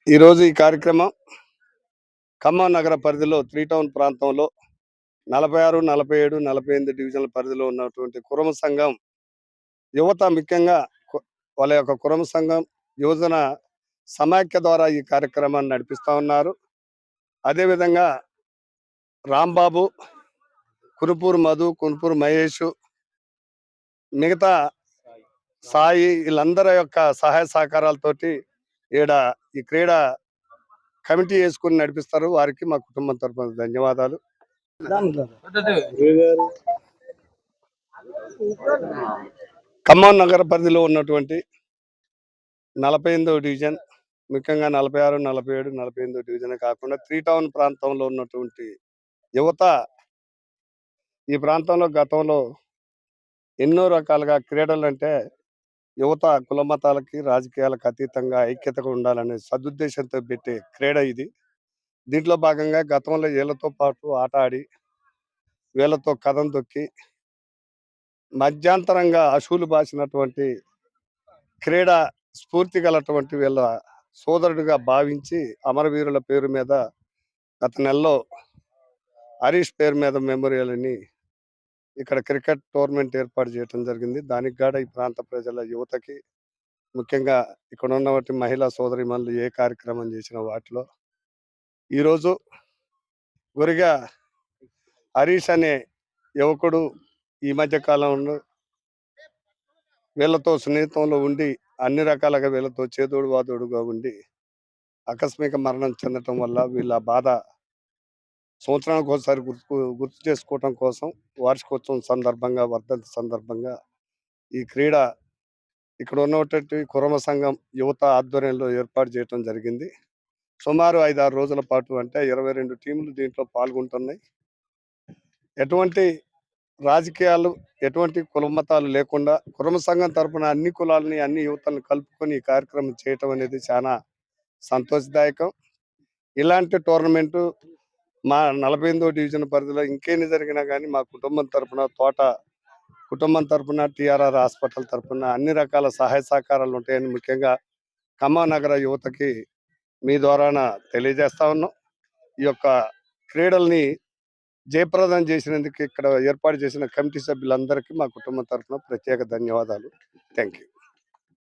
ఈరోజు ఈ కార్యక్రమం ఖమ్మం నగర పరిధిలో 3 టౌన్ ప్రాంతంలో 46, 47, 48 డివిజన్ల పరిధిలో ఉన్నటువంటి కురమ సంఘం యువత ముఖ్యంగా వాళ్ళ యొక్క కురమ సంఘం యువజన సమాఖ్య ద్వారా ఈ కార్యక్రమాన్ని నడిపిస్తా ఉన్నారు. అదేవిధంగా రాంబాబు, కునుపూరు మధు, కునుపూరు మహేష్, మిగతా సాయి వీళ్ళందరి యొక్క సహాయ సహకారాలతోటి ఈడ ఈ క్రీడా కమిటీ వేసుకుని నడిపిస్తారు. వారికి మా కుటుంబం తరపున ధన్యవాదాలు. ఖమ్మం నగర పరిధిలో ఉన్నటువంటి 48వ డివిజన్, ముఖ్యంగా 46, 47, 48 డివిజన్ కాకుండా 3 టౌన్ ప్రాంతంలో ఉన్నటువంటి యువత ఈ ప్రాంతంలో గతంలో ఎన్నో రకాలుగా క్రీడలు అంటే యువత కుల మతాలకి రాజకీయాలకు అతీతంగా ఐక్యతగా ఉండాలనే సదుద్దేశంతో పెట్టే క్రీడ ఇది. దీంట్లో భాగంగా గతంలో వీళ్ళతో పాటు ఆట ఆడి వీళ్ళతో కథం తొక్కి మధ్యాంతరంగా అసూలు బాసినటువంటి క్రీడా స్ఫూర్తి గలటువంటి వీళ్ళ సోదరుడిగా భావించి అమరవీరుల పేరు మీద గత నెలలో హరీష్ పేరు మీద మెమోరియల్ అని ఇక్కడ క్రికెట్ టోర్నమెంట్ ఏర్పాటు చేయడం జరిగింది. దానికి కూడా ఈ ప్రాంత ప్రజల యువతకి ముఖ్యంగా ఇక్కడ ఉన్నటువంటి మహిళా సోదరిమణులు ఏ కార్యక్రమం చేసిన వాటిలో ఈరోజు గురిగా హరీష్ అనే యువకుడు ఈ మధ్య కాలంలో వీళ్ళతో స్నేహితంలో ఉండి అన్ని రకాలుగా వీళ్ళతో చేదోడు వాదోడుగా ఉండి ఆకస్మిక మరణం చెందటం వల్ల వీళ్ళ బాధ సంవత్సరానికి ఒకసారి గుర్తు చేసుకోవటం కోసం వార్షికోత్సవం సందర్భంగా, వర్ధంతి సందర్భంగా ఈ క్రీడ ఇక్కడ ఉన్నటువంటి కురమ సంఘం యువత ఆధ్వర్యంలో ఏర్పాటు చేయడం జరిగింది. సుమారు 5-6 రోజుల పాటు అంటే 22 టీంలు దీంట్లో పాల్గొంటున్నాయి. ఎటువంటి రాజకీయాలు, ఎటువంటి కుల మతాలు లేకుండా కురమ సంఘం తరపున అన్ని కులాలని, అన్ని యువతలను కలుపుకొని ఈ కార్యక్రమం చేయటం అనేది చాలా సంతోషదాయకం. ఇలాంటి టోర్నమెంటు మా 48వ డివిజన్ పరిధిలో ఇంకేన్ని జరిగినా కానీ మా కుటుంబం తరపున టిఆర్ఆర్ హాస్పిటల్ తరపున అన్ని రకాల సహాయ సహకారాలు ఉంటాయని ముఖ్యంగా ఖమ్మం నగర యువతకి మీ ద్వారాన తెలియజేస్తా ఉన్నాం. ఈ యొక్క క్రీడల్ని జయప్రదం చేసినందుకు ఇక్కడ ఏర్పాటు చేసిన కమిటీ సభ్యులందరికీ మా కుటుంబం తరఫున ప్రత్యేక ధన్యవాదాలు. Thank you.